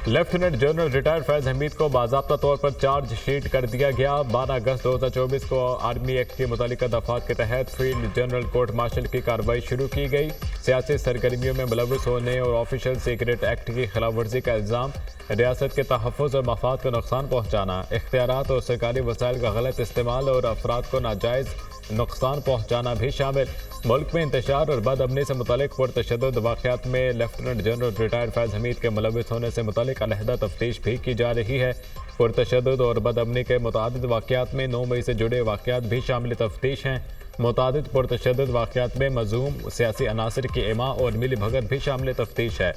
Lieutenant general retired Faiz Hamid को बाज़ाब्ता तौर पर चार्जशीट कर दिया गया। 12 अगस्त 2024 को आर्मी एक्ट के मुतालिका दफात के तहत फील्ड जनरल कोर्ट मार्शल की कार्रवाई शुरू की गई। सियासी सरगर्मियों में मुलव्वस होने और ऑफिशियल सीक्रेट एक्ट की खिलाफ वर्जी का इल्ज़ाम, रियासत के तहफ़्फ़ुज़ और मफाद को नुकसान पहुँचाना, इख्तियारात और सरकारी वसाइल का गलत इस्तेमाल और अफराद को नाजायज़ नुकसान पहुँचाना भी शामिल। मुल्क में इंतशार और बदअमनी से मुतालिक पुरतशद्दुद वाक़यात में lieutenant general retired Faiz Hamid के मुलव्वस होने से मुतालिक अलहदा तफ्तीश भी की जा रही है। पुरतशद्दुद और बदअमनी के मुतादिद वाक़यात में 9 मई से जुड़े वाक़यात भी शामिल तफ्तीश हैं। मुतादिद पुरतशद्दुद वाक़यात में मज़ूम सियासी अनासर की इमा और मिली भगत भी शामिल तफ्तीश है।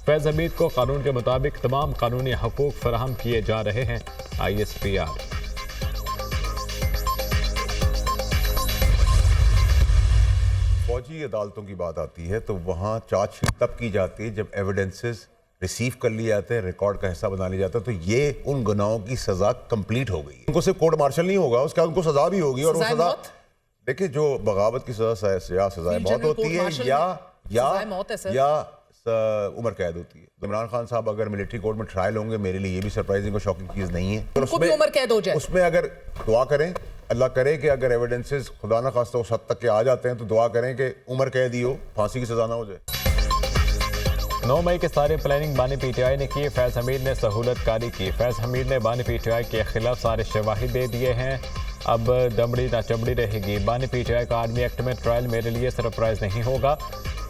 फैज हमीद को कानून के मुताबिक तमाम कानूनी हकूक़ फराहम किए जा रहे हैं। ISPR। फौजी अदालतों की बात आती है तो वहाँ चार्जशीट तब की जाती है जब एविडेंसेस रिसीव कर लिए जाते हैं, रिकॉर्ड का हिस्सा बना लिया जाता है। तो ये उन गुनाहों की सजा कंप्लीट हो गई। उनको सिर्फ कोर्ट मार्शल नहीं होगा, उसके बाद उनको सजा भी होगी। और वो सजा देखिए, जो बगावत की सजा मौत होती है या उम्र कैद होती है। इमरान खान साहब अगर मिलिट्री कोर्ट में ट्रायल होंगे, मेरे लिए ये भी सरप्राइजिंग और शॉकिंग चीज नहीं है। उनको भी उम्र कैद हो जाए। उसमें अगर दुआ करें, अल्लाह करे कि अगर एविडेंसेस खुदा ना खास्ता उस हद तक के आ जाते हैं तो दुआ करें कि उम्र कैद ही हो, फांसी की सजा ना हो जाए। 9 मई के सारे प्लानिंग बानी PTI ने की। फैज हमीद ने सहूलत कारी की। फैज हमीद ने बानी PTI के खिलाफ सारे शवाहिद दे दिए हैं। अब दमड़ी ना चमड़ी रहेगी। बानी PTI का आर्मी एक्ट में ट्रायल मेरे लिए सरप्राइज नहीं होगा।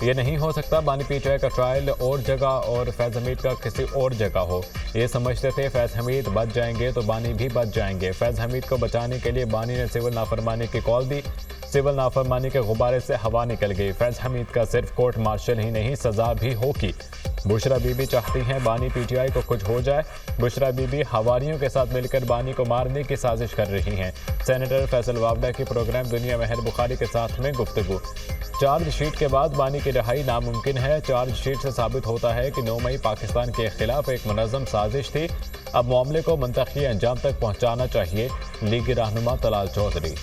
ये नहीं हो सकता बानी PTI का ट्रायल और जगह और फैज हमीद का किसी और जगह हो। ये समझते थे फैज हमीद बच जाएंगे तो बानी भी बच जाएंगे। फैज हमीद को बचाने के लिए बानी ने सिविल नाफरमानी की कॉल दी। सिविल नाफरमानी के गुब्बारे से हवा निकल गई। फैज हमीद का सिर्फ कोर्ट मार्शल ही नहीं, सजा भी होगी। बुशरा बीबी चाहती हैं बानी PTI को कुछ हो जाए। बुशरा बीबी हवारियों के साथ मिलकर बानी को मारने की साजिश कर रही हैं। सेनेटर फैसल वावडा की प्रोग्राम दुनिया महर बुखारी के साथ में गुफ्तगू। चार्जशीट के बाद बानी की रिहाई नामुमकिन है। चार्जशीट से साबित होता है कि 9 मई पाकिस्तान के खिलाफ एक मुनज़्ज़म साजिश थी। अब मामले को मुंतकी अंजाम तक पहुँचाना चाहिए। लीगी रहनुमा तलाल चौधरी।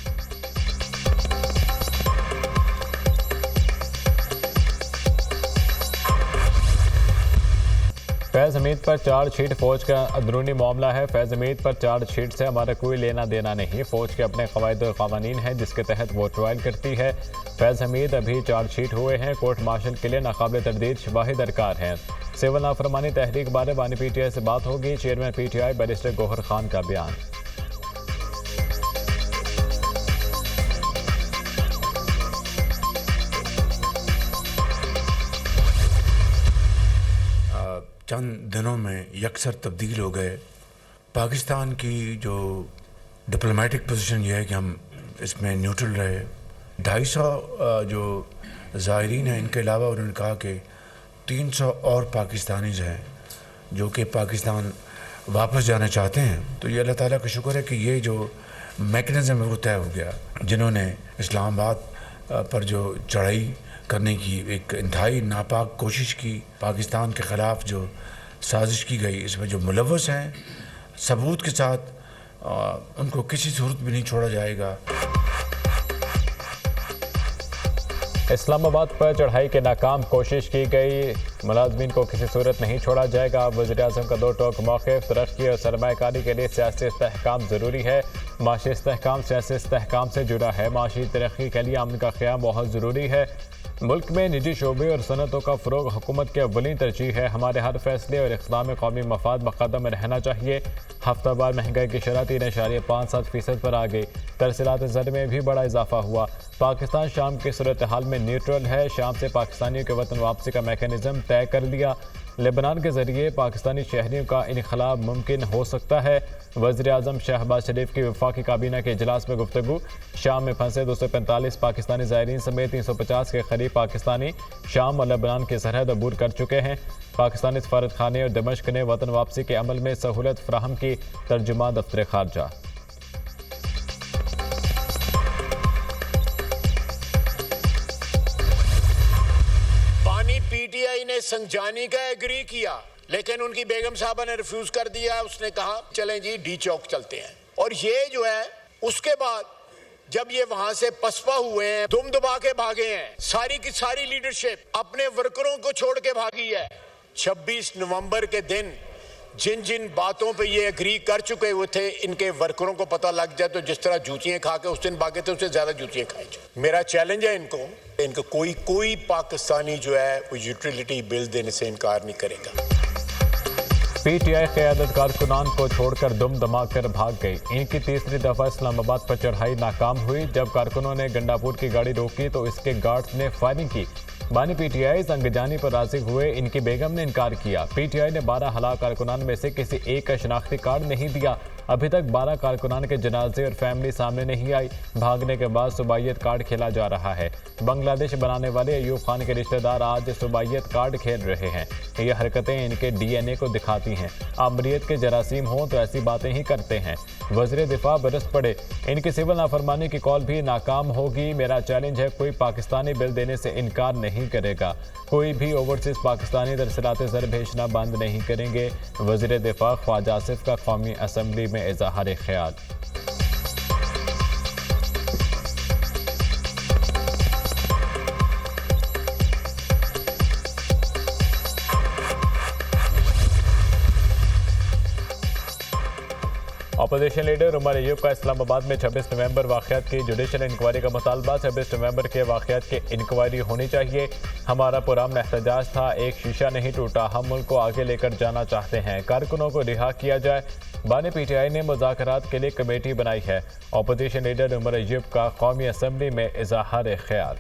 फैज हमीद पर चार्जशीट फौज का अंदरूनी मामला है। फैज हमीद पर चार्जशीट से हमारा कोई लेना देना नहीं। फौज के अपने क़वाइद और क़वानीन हैं जिसके तहत वो ट्रायल करती है। फैज हमीद अभी चार्जशीट हुए हैं। कोर्ट मार्शल के लिए नाकाबिल तरदीद शवाहिद दरकार हैं। सिविल नाफरमानी तहरीक बारे बानी PTI से बात होगी। Chairman PTI barrister Gauhar Khan का बयान। चंद दिनों में यकसर तब्दील हो गए। पाकिस्तान की जो डिप्लोमेटिक पोजीशन ये है कि हम इसमें न्यूट्रल रहे। 250 जो ज़ायरीन हैं, इनके अलावा उन्होंने कहा कि 300 और पाकिस्तानीज़ हैं जो कि पाकिस्तान वापस जाना चाहते हैं। तो ये अल्लाह ताला का शुक्र है कि ये जो मैकेनिज़्म है वो तय हो गया। जिन्होंने इस्लामाबाद पर जो चढ़ाई करने की एक इंतहाई नापाक कोशिश की, पाकिस्तान के ख़िलाफ़ जो साजिश की गई, इसमें जो मुलव्वस हैं सबूत के साथ उनको किसी सूरत भी नहीं छोड़ा जाएगा। इस्लामाबाद पर चढ़ाई के नाकाम कोशिश की गई, मुलाजमीन को किसी सूरत नहीं छोड़ा जाएगा। वज़ीर-ए-आज़म का दो टोक मौक़िफ़, तरक्की और सरमायाकारी के लिए सियासी इस्तेहकाम ज़रूरी है। माशी इस्तेहकाम सियासी इस्तेहकाम से जुड़ा है। माशी तरक्की के लिए अमन का क़याम बहुत ज़रूरी है। मुल्क में निजी शोबे और सनतों का फ़रोग़ हुकूमत की अव्वलीन तरजीह है। हमारे हर फैसले और इक़दाम कौमी मफाद मुक़द्दम में रहना चाहिए। हफ्तावार महंगाई की शरह 3.5% पर आ गई। तरसीलात ज़र में भी बड़ा इजाफा हुआ। पाकिस्तान शाम की सूरत हाल में न्यूट्रल है। शाम से पाकिस्तानियों के वतन वापसी का मैकेनिज़्म तय कर लिया। लेबनान के ज़रिए पाकिस्तानी शहरियों का इनखला मुमकिन हो सकता है। वज़ीर-ए-आज़म शहबाज शरीफ की वफाकी काबीना के इजलास में गुफ्तगू। शाम में फंसे 245 पाकिस्तानी ज़ायरीन समेत 350 के करीब पाकिस्तानी शाम और लेबनान की सरहद अबूर कर चुके हैं। पाकिस्तानी सफारत खाने और दमिश्क ने वतन वापसी के अमल में सहूलत फराहम की। तर्जुमा दफ्तर खारजा। PTI ने संजानी का एग्री किया, लेकिन उनकी बेगम साहबा ने रिफ्यूज कर दिया। उसने कहा चलें जी डी चौक चलते हैं। और ये जो है उसके बाद जब ये वहां से पसपा हुए हैं, दुम दबा के भागे हैं, सारी की सारी लीडरशिप अपने वर्करों को छोड़ के भागी है। 26 नवंबर के दिन जिन जिन बातों पे ये एग्री कर चुके हुए थे इनके वर्करों को पता लग जाए तो जिस तरह जूतियां खा के उस दिन भागे थे उससे ज्यादा जूतियां खाएंगे। मेरा चैलेंज है इनको कोई पाकिस्तानी जो है वो यूटिलिटी बिल देने से इनकार नहीं करेगा। पीटीआई क़यादत कारकुनान को छोड़कर दुम दमाकर भाग गई। इनकी तीसरी दफा इस्लामाबाद पर चढ़ाई नाकाम हुई। जब कारकुनों ने गंडापुर की गाड़ी रोकी तो इसके गार्ड्स ने फायरिंग की। बानी पीटीआई जंगजानी पर राजी हुए, इनकी बेगम ने इनकार किया। पीटीआई ने 12 हलाक कारकुनान में से किसी एक का शनाख्ती कार्ड नहीं दिया। अभी तक 12 कारकुनान के जनाजे और फैमिली सामने नहीं आई। भागने के बाद सुबाइयत कार्ड खेला जा रहा है। बांग्लादेश बनाने वाले अयूब खान के रिश्तेदार आज सुबाइयत कार्ड खेल रहे हैं। ये हरकतें इनके डीएनए को दिखाती हैं। आमरीत के जरासीम हों तो ऐसी बातें ही करते हैं। वज़ीर दिफा बरस पड़े, इनकी सिविल नाफरमानी की कॉल भी नाकाम होगी। मेरा चैलेंज है, कोई पाकिस्तानी बिल देने से इनकार नहीं करेगा। कोई भी ओवरसीज पाकिस्तानी दरअसलात ज़र भेजना बंद नहीं करेंगे। वज़ीर दिफा ख्वाजा आसिफ का कौमी असम्बली में इज़हार ख्याल। अपोजिशन लीडर उमर अयूब का इस्लामाबाद में 26 नवंबर वाक़यात की जुडिशल इंक्वायरी का मुतालबा। 26 नवंबर के वाक़यात की इंक्वायरी होनी चाहिए। हमारा पुराना एहतजाज था, एक शीशा नहीं टूटा। हम मुल्क को आगे लेकर जाना चाहते हैं। कारकुनों को रिहा किया जाए। बानी पीटीआई ने मुज़ाकरात के लिए कमेटी बनाई है। अपोजिशन लीडर उमर अयूब का कौमी असम्बली में इज़हार ख्याल।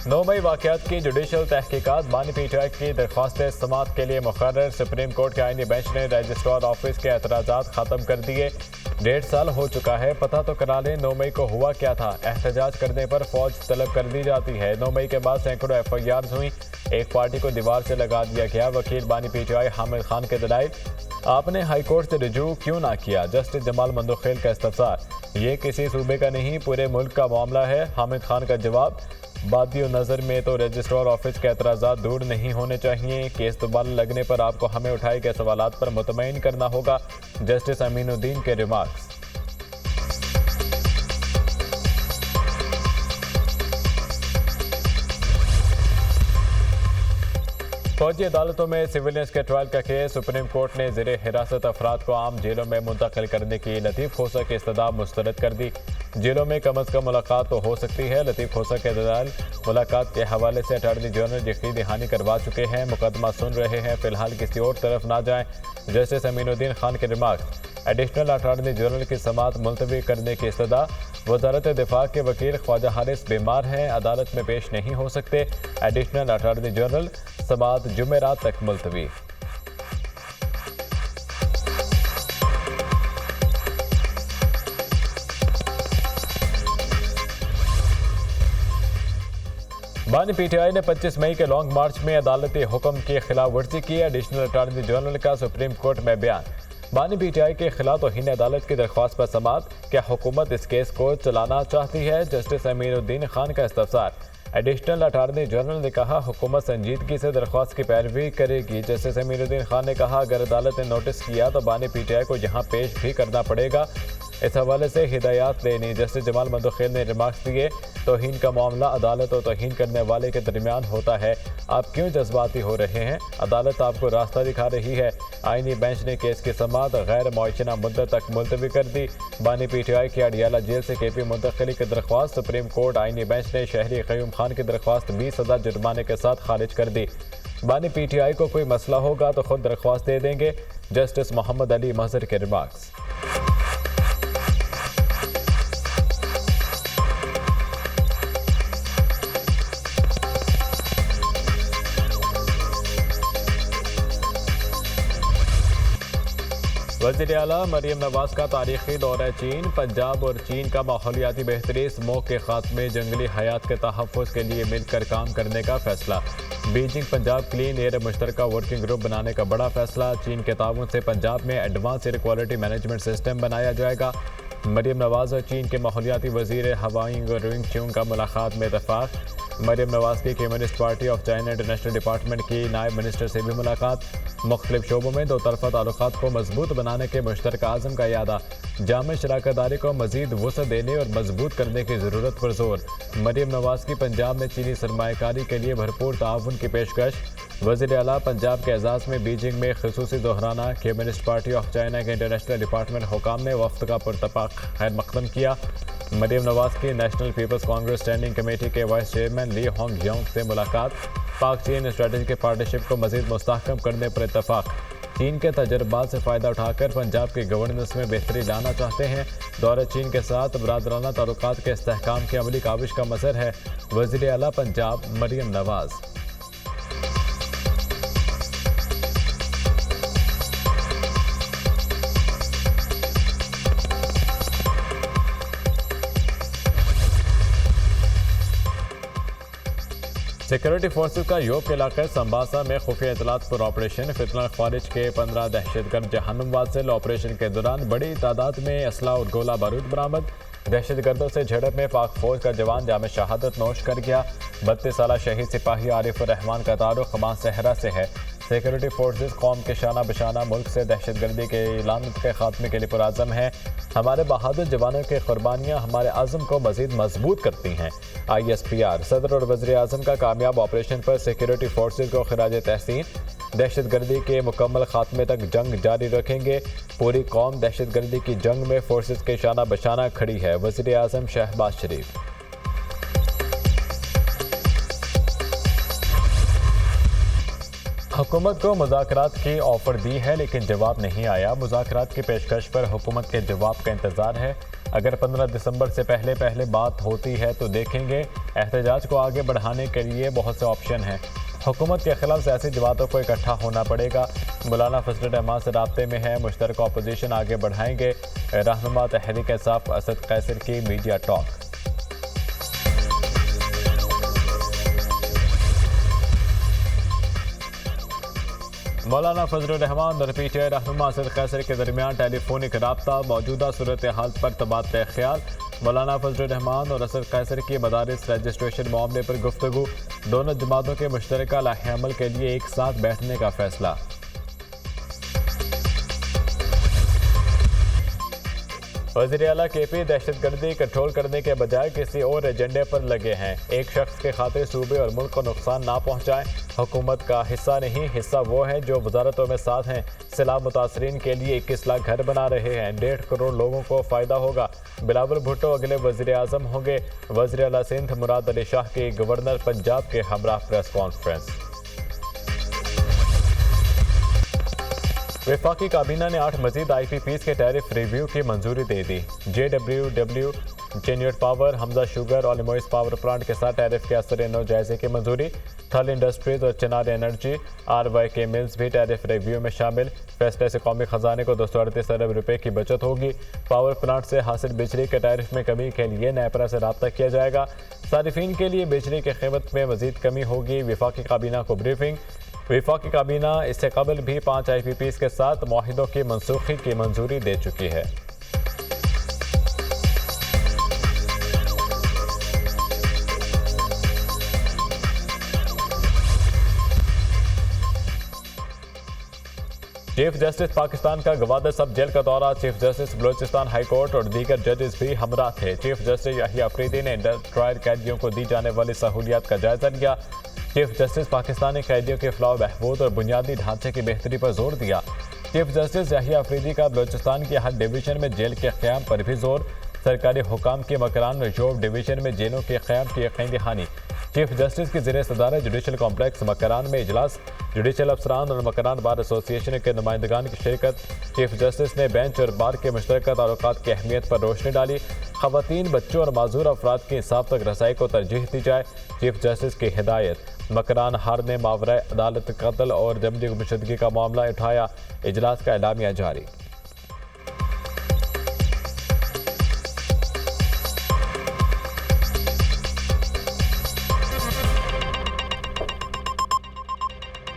9 मई वाक़यात की जुडिशल तहकीकात। बानी पीटीआई की दरख्वास्तें समाअत के लिए मुकर्रर। सुप्रीम कोर्ट के आईनी बेंच ने रजिस्ट्रार ऑफिस के एतराज़ात ख़त्म कर दिए। 1.5 साल हो चुका है, पता तो करा लें 9 मई को हुआ क्या था। एहतजाज करने पर फौज तलब कर दी जाती है। 9 मई के बाद सैकड़ों FIRs हुई। एक पार्टी को दीवार से लगा दिया गया। वकील बानी पीटीआई हामिद खान के दलाइल, आपने हाई कोर्ट से रुजू क्यों ना किया। जस्टिस जमाल मंदोखेल का इस्तफसार, ये किसी सूबे का नहीं पूरे मुल्क का मामला है। हामिद खान का जवाब, बादियों नज़र में तो रजिस्ट्रार ऑफिस के एतराज़ात दूर नहीं होने चाहिए। केस दोबारा लगने पर आपको हमें उठाए गए सवालात पर मुतमईन करना होगा। जस्टिस अमीनुद्दीन के रिमार्क्स। फौजी अदालतों में सिविलियंस के ट्रायल का केस। सुप्रीम कोर्ट ने ज़ेरे हिरासत अफराद को आम जेलों में मुंतकिल करने की लतीफ़ खोसा की इस्तदा मुस्तरद कर दी। जेलों में कम अज़ कम मुलाकात तो हो सकती है। लतीफ़ खोसा के दलाल मुलाकात के हवाले से अटॉर्नी जनरल यकीन दहानी करवा चुके हैं। मुकदमा सुन रहे हैं, फ़िलहाल किसी और तरफ ना जाएं। जस्टिस अमीनुद्दीन खान के रिमार्क्स। एडिशनल अटॉर्नी जनरल की समाअत मुलतवी करने की इस्तदा। वजारत दिफा के वकील ख्वाजा हारिस बीमार हैं, अदालत में पेश नहीं हो सकते। एडिशनल अटॉर्नी जनरल, समाअत जुमेरात तक मुलतवी। बानी पीटीआई ने 25 मई के लॉन्ग मार्च में अदालती हुक्म की खिलाफ वर्जी की। एडिशनल अटॉर्नी जनरल का सुप्रीम कोर्ट में बयान। बानी पीटीआई के खिलाफ तौहीन अदालत की दरख्वास्त पर समाअत। क्या हुकूमत इस केस को चलाना चाहती है। जस्टिस अमीनुद्दीन खान का इस्तफसार। एडिशनल अटॉर्नी जनरल ने कहा, हुकूमत संजीदगी से दरख्वास्त की पैरवी करेगी। जस्टिस अमीनुद्दीन खान ने कहा, अगर अदालत ने नोटिस किया तो बानी पीटीआई को यहाँ पेश भी करना पड़ेगा। इस हवाले से हिदायत देनी। जस्टिस जमाल मंदोखेल ने रिमार्क्स दिए, तौहीन का मामला अदालत और तौहीन करने वाले के दरमियान होता है। आप क्यों जज्बाती हो रहे हैं। अदालत आपको रास्ता दिखा रही है। आईनी बेंच ने केस की समाअत गैर मुअय्यना मुद्दत तक मुलतवी कर दी। बानी पीटीआई की अडियाला जेल से KP मुंतकिली की दरख्वास्त। सुप्रीम कोर्ट आईनी बेंच ने शहरी क़य्यूम खान की दरख्वास्त 20,000 जुर्माने के साथ खारिज कर दी। बानी पीटीआई को कोई मसला होगा तो खुद दरख्वास्त दे देंगे। जस्टिस मोहम्मद अली महजर के रिमार्क्स। वज़ीर आला मरियम नवाज का तारीखी दौरा चीन। पंजाब और चीन का माहौलियाती बेहतरी, स्मोक के खात्मे, जंगली हयात के तहफ़्फ़ुज़ के लिए मिलकर काम करने का फैसला। बीजिंग पंजाब क्लीन एयर मुश्तरका वर्किंग ग्रुप बनाने का बड़ा फैसला। चीन के ताउन से पंजाब में advance air quality management system बनाया जाएगा। मरियम नवाज और चीन के माहौलियाती वज़ीर हवाइंग रिंग च्यूंग का मुलाकात में इत्तफ़ाक़। मरियम नवाज की communist party of China international department की नायब मिनिस्टर से भी मुलाकात। मुख्तलिफ शोबों में दो तरफा ताल्लुकात को मजबूत बनाने के मुश्तरका आज़म का यादा। जामे शराकतदारी को मजीद वसअत देने और मजबूत करने की ज़रूरत पर जोर। मरियम नवाज की पंजाब में चीनी सरमायाकारी के लिए भरपूर ताउन की पेशकश। वज़ीर आला पंजाब के एजाज़ में बीजिंग में खसूसी दोहराना। कम्युनिस्ट पार्टी ऑफ चाइना के इंटरनेशनल डिपार्टमेंट हुकाम ने वफ्द का पुरतपाक खैर मकदम किया। मरियम नवाज की National People's Congress Standing Committee के vice chairman Li Hong Yong से मुलाकात। पाक चीन स्ट्रेटेजिक पार्टनरशिप को मजीद मुस्तहकम करने पर इत्तफाक। चीन के तजर्बात से फ़ायदा उठाकर पंजाब की गवर्नेंस में बेहतरी लाना चाहते हैं। दौरे चीन के साथ बरादराना ताल्लुकात के इस्तेहकाम की अमली काविश का मसर है। वज़ीर आला पंजाब मरियम नवाज। सिक्योरिटी फोर्सेस का योग इलाके संबासा में खुफिया इतलात पर ऑपरेशन। फितना खारिज के 15 दहशतगर्द जहन्नुम वासिल। ऑपरेशन के दौरान बड़ी तादाद में असला और गोला बारूद बरामद। दहशतगर्दों से झड़प में पाक फौज का जवान जाम शहादत नोश कर गया। 32 साला शहीद सिपाही आरिफुर रहमान का तारुख मां सहरा से है। सिक्योरिटी फोर्सेस कौम के शाना बशाना मुल्क से दहशतगर्दी के लानत के खात्मे के लिए पुरआज़म है। हमारे बहादुर जवानों की कुर्बानियाँ हमारे आज़म को मज़ीद मजबूत करती हैं। ISPR सदर और वज़ीर आज़म का कामयाब ऑपरेशन पर सिक्योरिटी फोर्सेस को खिराज तहसीन। दहशतगर्दी के मुकम्मल खात्मे तक जंग जारी रखेंगे। पूरी कौम दहशतगर्दी की जंग में फोर्सेस के शाना बशाना खड़ी है। वज़ीर आज़म शहबाज शरीफ। हुकूमत को मुज़ाकरात की ऑफर दी है लेकिन जवाब नहीं आया। मुज़ाकरात की पेशकश पर हुकूमत के जवाब का इंतज़ार है। अगर 15 दिसंबर से पहले बात होती है तो देखेंगे। एहतजाज को आगे बढ़ाने के लिए बहुत से ऑप्शन हैं। हुकूमत के खिलाफ सियासी जमातों को इकट्ठा होना पड़ेगा। मौलाना फजल रहमान से राब्ते में है। मुश्तरका अपोजिशन आगे बढ़ाएंगे। रहनुमा तहरीक इंसाफ असद कैसर की मीडिया टॉक। मौलाना फजल रहमान और पीटीआई रहनुमा असद कैसर के दरमियान टेलीफोनिक राब्ता। मौजूदा सूरत हाल पर तबादला ख्याल। मौलाना फजल रहमान और असद कैसर की मदारिस रजिस्ट्रेशन मामले पर गुफ्तगू। दोनों जमातों के मुश्तरका लाहे अमल के लिए एक साथ बैठने का फैसला। वज़ीर आला KP दहशतगर्दी कंट्रोल करने के बजाय किसी और एजेंडे पर लगे हैं। एक शख्स के खातिर सूबे और मुल्क को नुकसान ना पहुँचाएं। हुकूमत का हिस्सा नहीं, हिस्सा वो है जो वजारतों में साथ हैं। सैलाब मुतासरीन के लिए 21 लाख घर बना रहे हैं। 1.5 करोड़ लोगों को फ़ायदा होगा। बिलावल भुट्टो अगले वज़ीर आज़म होंगे। वज़ीर आला सिंध मुराद अली शाह की गवर्नर पंजाब के हमरा प्रेस कॉन्फ्रेंस। वफाकी काबीना ने 8 मजीद IPPs के टैरिफ रिव्यू की मंजूरी दे दी। JWW जेन्यूट पावर, हमजा शुगर और लिमोइस पावर प्लांट के साथ टैरिफ के असर नौ जायजे की मंजूरी। थल इंडस्ट्रीज और चिनार एनर्जी RYK मिल्स भी टैरिफ रिव्यू में शामिल। फैसले से कौमी खजाने को 238 अरब रुपए की बचत होगी। पावर प्लांट से हासिल बिजली के टैरिफ में कमी के लिए नेपरा से रब्ता किया जाएगा। सारिफीन के लिए बिजली की कीमत में मजीद कमी होगी। वफाकी काबीना को ब्रीफिंग। वफाकी काबीना इससे कबल भी 5 IPPs के साथ मुआहिदों की मनसूखी की मंजूरी दे चुकी है। चीफ जस्टिस पाकिस्तान का गवादर सब जेल का दौरा। Chief justice Balochistan high court और दीगर जजेस भी हमरा थे। चीफ जस्टिस याहिया अफरीदी ने ट्रायल कैदियों को दी जाने वाली सहूलियात का जायजा लिया। चीफ जस्टिस पाकिस्तानी कैदियों के फलाह बहबूद और बुनियादी ढांचे की बेहतरी पर जोर दिया। चीफ जस्टिस याहिया अफरीदी का बलोचिस्तान की हर डिवीजन में जेल के क़याम पर भी जोर। सरकारी हुकाम के मकान और जोब डिवीजन में जेलों के क़याम की यकीन दहानी। चीफ जस्टिस की ज़ेर सदारत जुडिशल कॉम्प्लेक्स मकरान में इजलास। जुडिशल अफसरान और मकरान बार एसोसिएशन के नुमाइंदगान की शिरकत। चीफ जस्टिस ने बेंच और बार के मुश्तरका ताल्लुकात की अहमियत पर रोशनी डाली। ख़वातीन, बच्चों और माजूर अफराद की इंसाफ तक रसाई को तरजीह दी जाए। चीफ जस्टिस की हिदायत। मकरान हार ने मावरा अदालत कत्ल और जबरी गुमशुदगी का मामला उठाया। इजलास का एलामिया जारी।